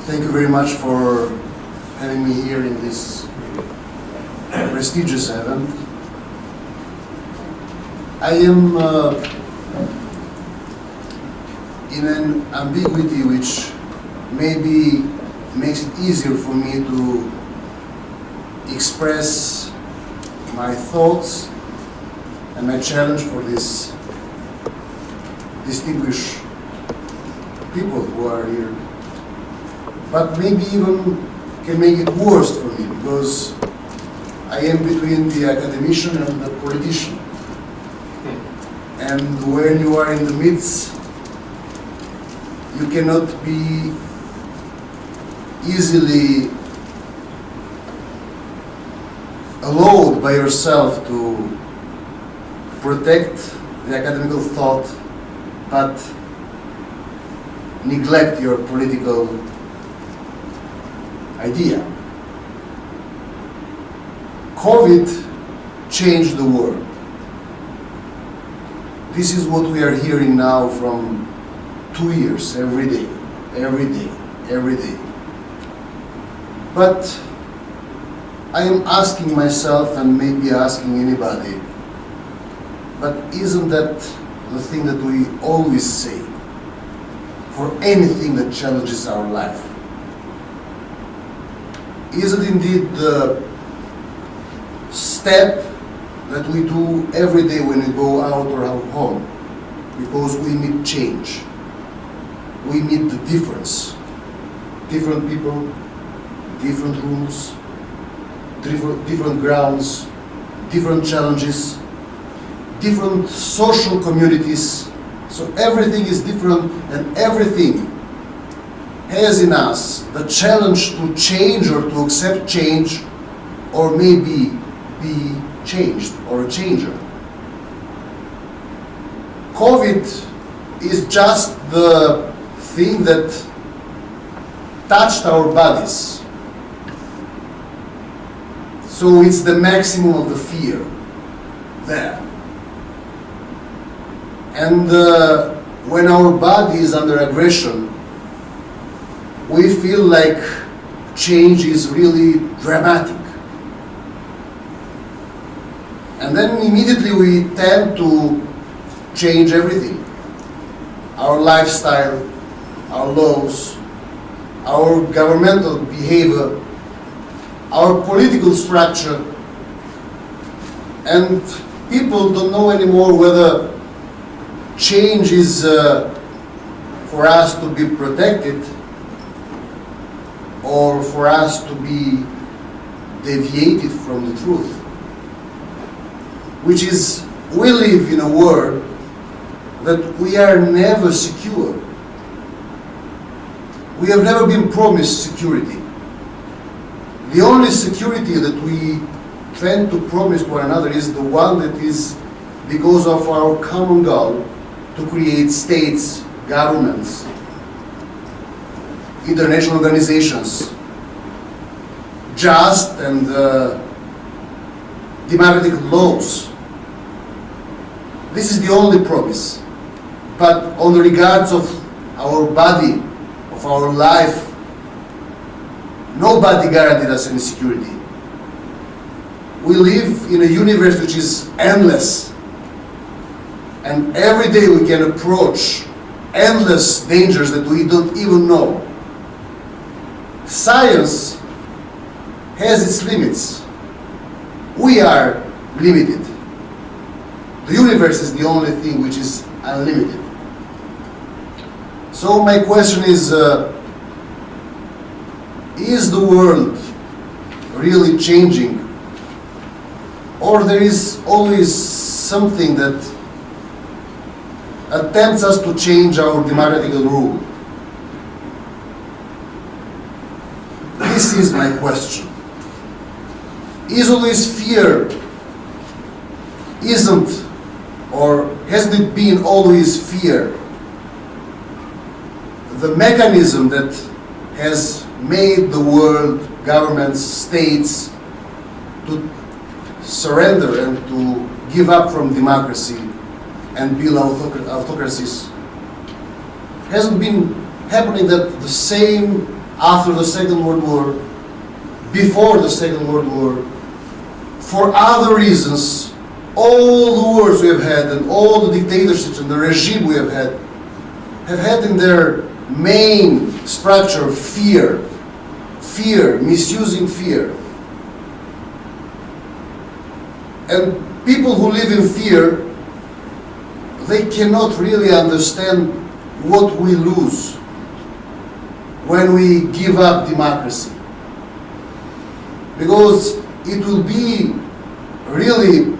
Thank you very much for having me here in this prestigious event. I am in an ambiguity which maybe makes it easier for me to express my thoughts and my challenge for these distinguished people who are here. But maybe even can make it worse for me, because I am between the academician and the politician. And when you are in the midst, you cannot be easily allowed by yourself to protect the academical thought, but neglect your political idea. COVID changed the world. This is what we are hearing now from 2 years, every day, every day, every day. But I am asking myself, and maybe asking anybody, but isn't that the thing that we always say for anything that challenges our life? Is it indeed the step that we do every day when we go out or out home? Because we need change. We need the difference. Different people, different rules, different grounds, different challenges, different social communities. So everything is different, and everything has in us the challenge to change or to accept change, or maybe be changed or a changer. COVID is just the thing that touched our bodies. So it's the maximum of the fear there. And when our body is under aggression, we feel like change is really dramatic. And then immediately we tend to change everything. Our lifestyle, our laws, our governmental behavior, our political structure. And people don't know anymore whether change is for us to be protected or for us to be deviated from the truth. Which is, we live in a world that we are never secure. We have never been promised security. The only security that we tend to promise to one another is the one that is because of our common goal to create states, governments, international organizations, just and democratic laws. This is the only promise. But on the regards of our body, of our life, nobody guaranteed us any security. We live in a universe which is endless. And every day we can approach endless dangers that we don't even know. Science has its limits. We are limited. The universe is the only thing which is unlimited. So my question is the world really changing? Or there is always something that attempts us to change our democratical rule? This is my question. Is always fear, isn't, or hasn't it been always fear, the mechanism that has made the world, governments, states, to surrender and to give up from democracy and build autocracies? Hasn't been happening that the same after the Second World War, before the Second World War, for other reasons, all the wars we have had and all the dictatorships and the regime we have had in their main structure fear, misusing fear. And people who live in fear, they cannot really understand what we lose when we give up democracy. Because it will be really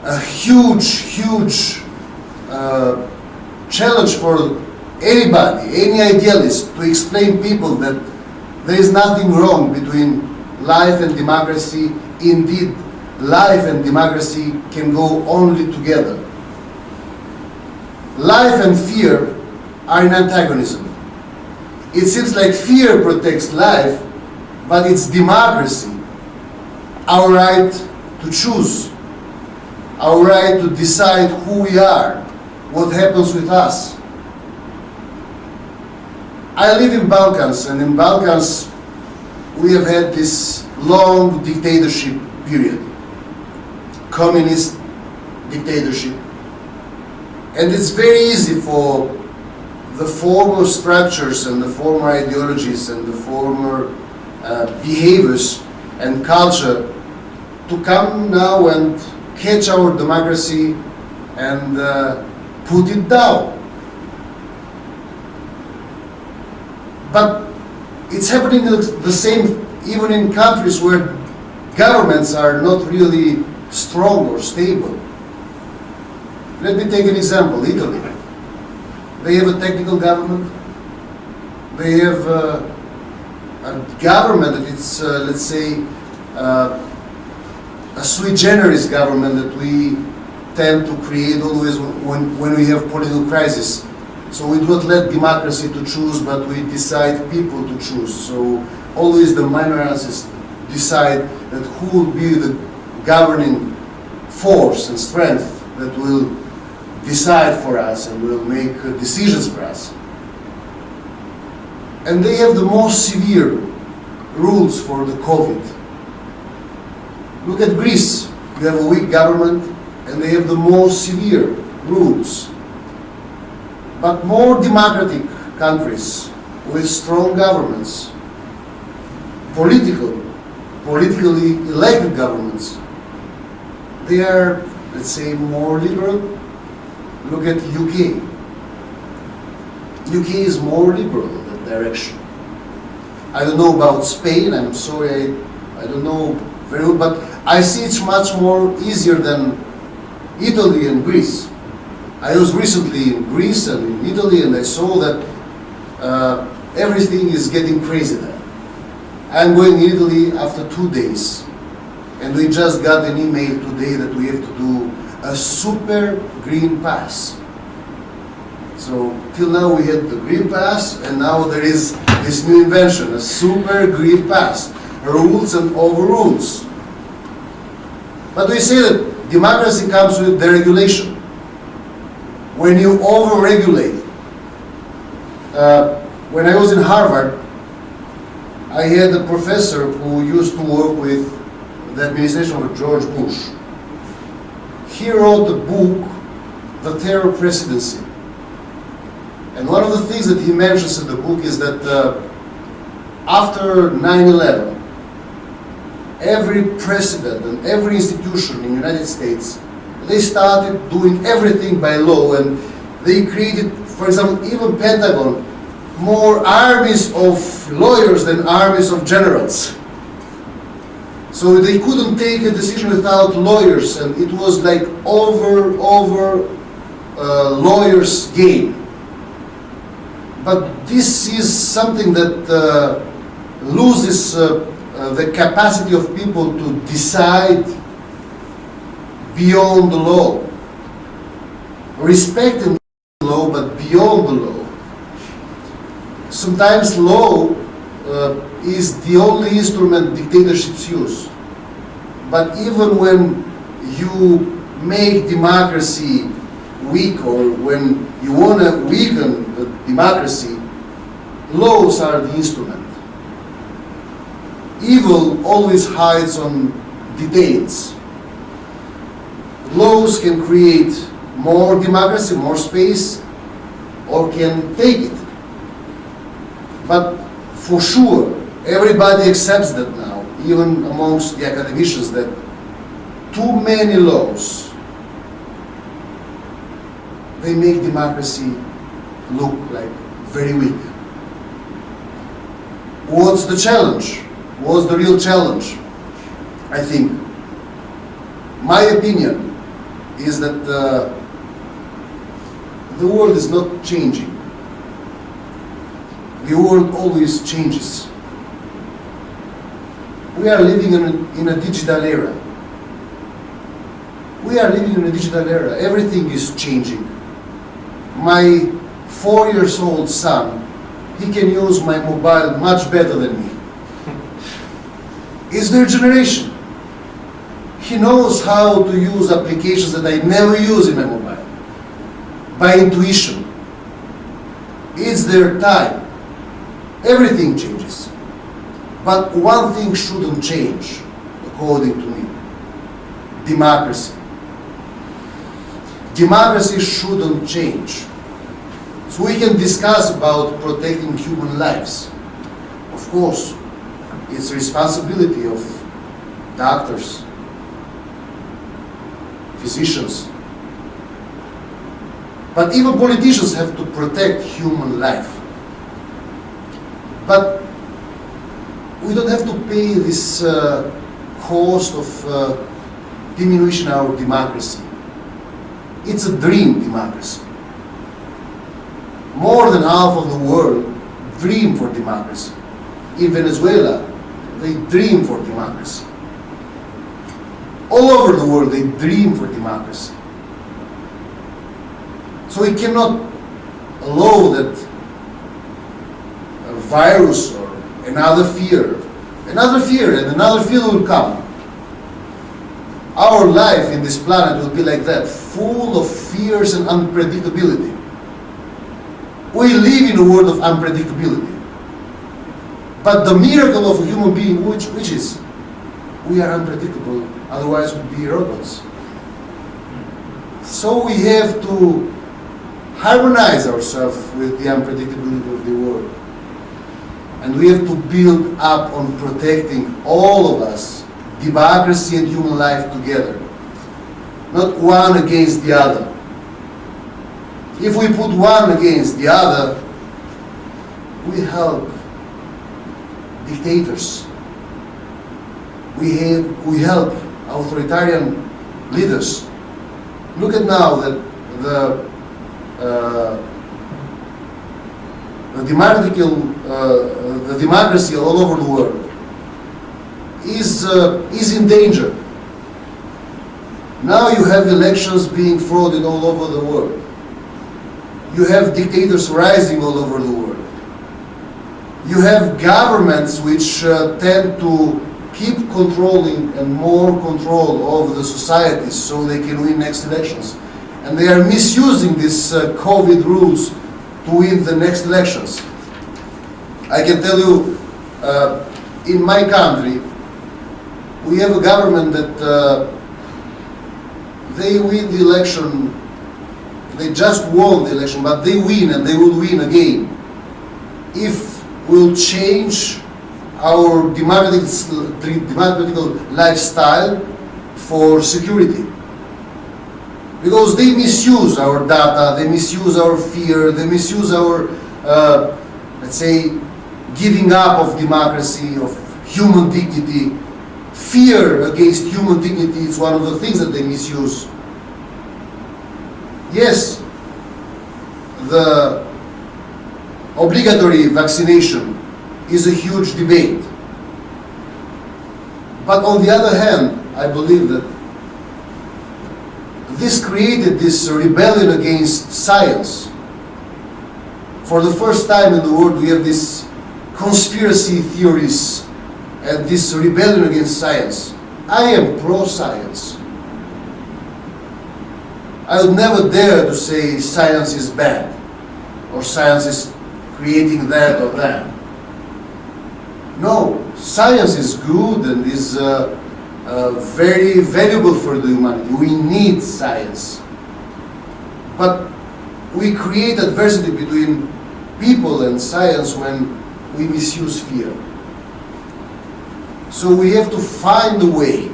a huge challenge for anybody, any idealist, to explain people that there is nothing wrong between life and democracy. Indeed, life and democracy can go only together. Life and fear are in antagonism. It seems like fear protects life, but it's democracy, our right to choose, our right to decide who we are, what happens with us. I live in Balkans, and in Balkans we have had this long dictatorship period, communist dictatorship. And it's very easy for the former structures and the former ideologies and the former behaviors and culture to come now and catch our democracy and put it down. But it's happening the same even in countries where governments are not really strong or stable. Let me take an example, Italy. They have a technical government. They have a government that it's, let's say, a sui generis government that we tend to create always when we have political crisis. So we do not let democracy to choose, but we decide people to choose. So always the minorities decide that who will be the governing force and strength that will decide for us and will make decisions for us. And they have the most severe rules for the COVID. Look at Greece. You have a weak government and they have the most severe rules. But more democratic countries with strong governments, politically elected governments, they are, let's say, more liberal. Look at UK. UK is more liberal in that direction. I don't know about Spain, I'm sorry, I don't know very well, but I see it's much more easier than Italy and Greece. I was recently in Greece and in Italy and I saw that everything is getting crazy there. I'm going to Italy after 2 days and we just got an email today that we have to do a super green pass. So till now we had the green pass and now there is this new invention, a super green pass, rules and overrules. But we say that democracy comes with deregulation. When you overregulate, when I was in Harvard, I had a professor who used to work with the administration of George Bush. He wrote a book, The Terror Presidency. And one of the things that he mentions in the book is that after 9/11, every president and every institution in the United States, they started doing everything by law and they created, for example, even Pentagon, more armies of lawyers than armies of generals. So they couldn't take a decision without lawyers, and it was like over lawyers' game. But this is something that loses the capacity of people to decide beyond the law, respecting the law, but beyond the law. Sometimes law is the only instrument dictatorships use. But even when you make democracy weak or when you want to weaken the democracy, Laws are the instrument. Evil always hides on details. Laws can create more democracy, more space, or can take it. But for sure, everybody accepts that now, even amongst the academicians, that too many laws, they make democracy look like very weak. What's the challenge? What's the real challenge? I think, my opinion is that the world is not changing. The world always changes. We are living in a digital era. We are living in a digital era. Everything is changing. My 4-year-old son, he can use my mobile much better than me. It's their generation. He knows how to use applications that I never use in my mobile. By intuition. It's their time. Everything changes. But one thing shouldn't change, according to me. Democracy. Democracy shouldn't change. So we can discuss about protecting human lives. Of course, it's a responsibility of doctors, physicians. But even politicians have to protect human life. But we don't have to pay this cost of diminishing our democracy. It's a dream democracy. More than half of the world dream for democracy. In Venezuela, they dream for democracy. All over the world, they dream for democracy. So we cannot allow that a virus or another fear and another fear will come. Our life in this planet will be like that, full of fears and unpredictability. We live in a world of unpredictability. But the miracle of a human being, which is, we are unpredictable, otherwise we'd be robots. So we have to harmonize ourselves with the unpredictability of the world. And we have to build up on protecting all of us, democracy and human life together. Not one against the other. If we put one against the other, we help dictators. We help authoritarian leaders. Look at now that the democracy all over the world is in danger. Now you have elections being frauded all over the world. You have dictators rising all over the world. You have governments which tend to keep controlling and more control over the societies so they can win next elections. And they are misusing these COVID rules to win the next elections. I can tell you, in my country, we have a government that they win the election, they just won the election, but they win and they will win again if we'll change our democratical lifestyle for security. Because they misuse our data, they misuse our fear, they misuse our, let's say, giving up of democracy, of human dignity. Fear against human dignity is one of the things that they misuse. Yes, the obligatory vaccination is a huge debate. But on the other hand, I believe that this created this rebellion against science. For the first time in the world, we have these conspiracy theories and this rebellion against science. I am pro-science. I would never dare to say science is bad or science is creating that or that. No, science is good and is very valuable for the humanity. We need science. But we create adversity between people and science when we misuse fear. So we have to find a way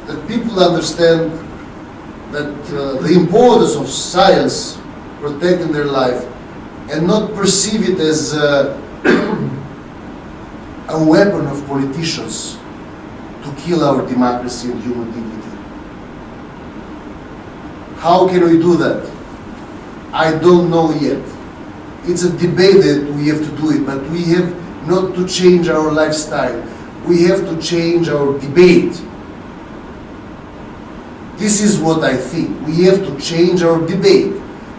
that people understand that the importance of science protecting their life and not perceive it as a weapon of politicians to kill our democracy and human dignity. How can we do that? I don't know yet. It's a debate that we have to do it, but we have not to change our lifestyle. We have to change our debate. This is what I think. We have to change our debate.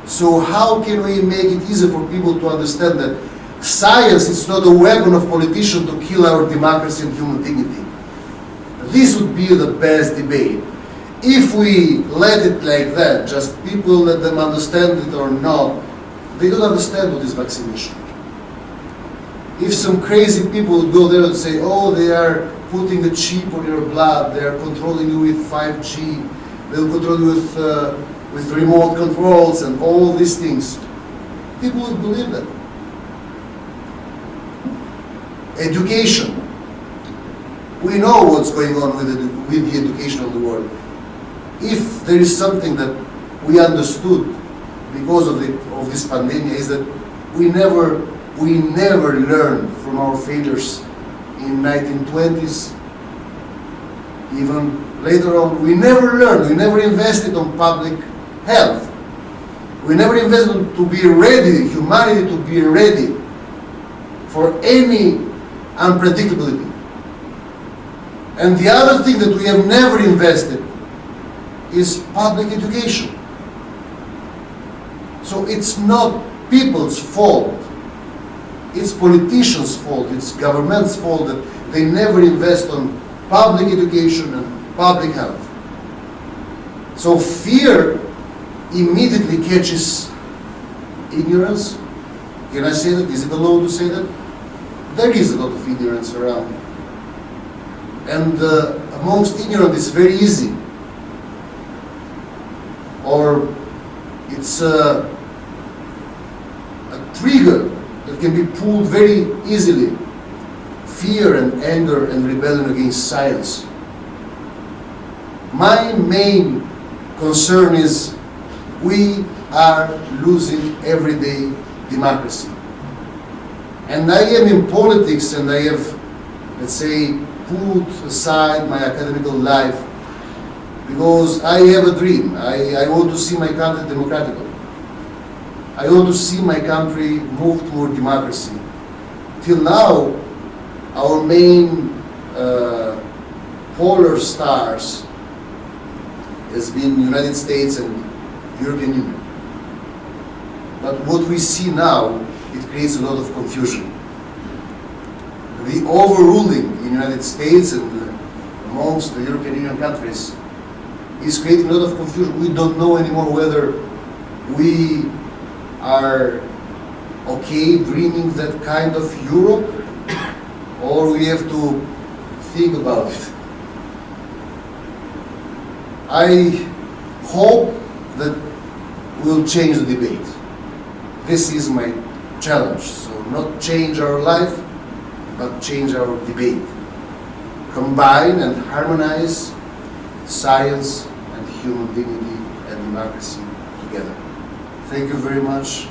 So how can we make it easier for people to understand that science is not a weapon of politicians to kill our democracy and human dignity? This would be the best debate. If we let it like that, just people let them understand it or not, they don't understand what is vaccination. If some crazy people would go there and say, oh, they are putting a chip on your blood, they are controlling you with 5G, they'll control you with remote controls and all these things, people would believe that. Education. We know what's going on with the education of the world. If there is something that we understood because of this pandemic, is that we never learned from our failures in 1920s, even later on. We never learned. We never invested on public health. We never invested to be ready, humanity to be ready for any unpredictability. And the other thing that we have never invested is public education. So it's not people's fault. It's politicians' fault. It's government's fault that they never invest on public education and public health. So fear immediately catches ignorance. Can I say that? Is it allowed to say that? There is a lot of ignorance around. And amongst ignorant it's very easy. Or it's a trigger that can be pulled very easily. Fear and anger and rebellion against science. My main concern is we are losing everyday democracy. And I am in politics and I have, let's say, put aside my academical life because I have a dream. I want to see my country democratic. I want to see my country move toward democracy. Till now, our main polar stars has been United States and European Union. But what we see now, it creates a lot of confusion. The overruling in the United States and amongst the European Union countries is creating a lot of confusion. We don't know anymore whether we are okay dreaming that kind of Europe or we have to think about it. I hope that we'll change the debate. This is my challenge. So not change our life, but change our debate. Combine and harmonize science and human dignity and democracy together. Thank you very much.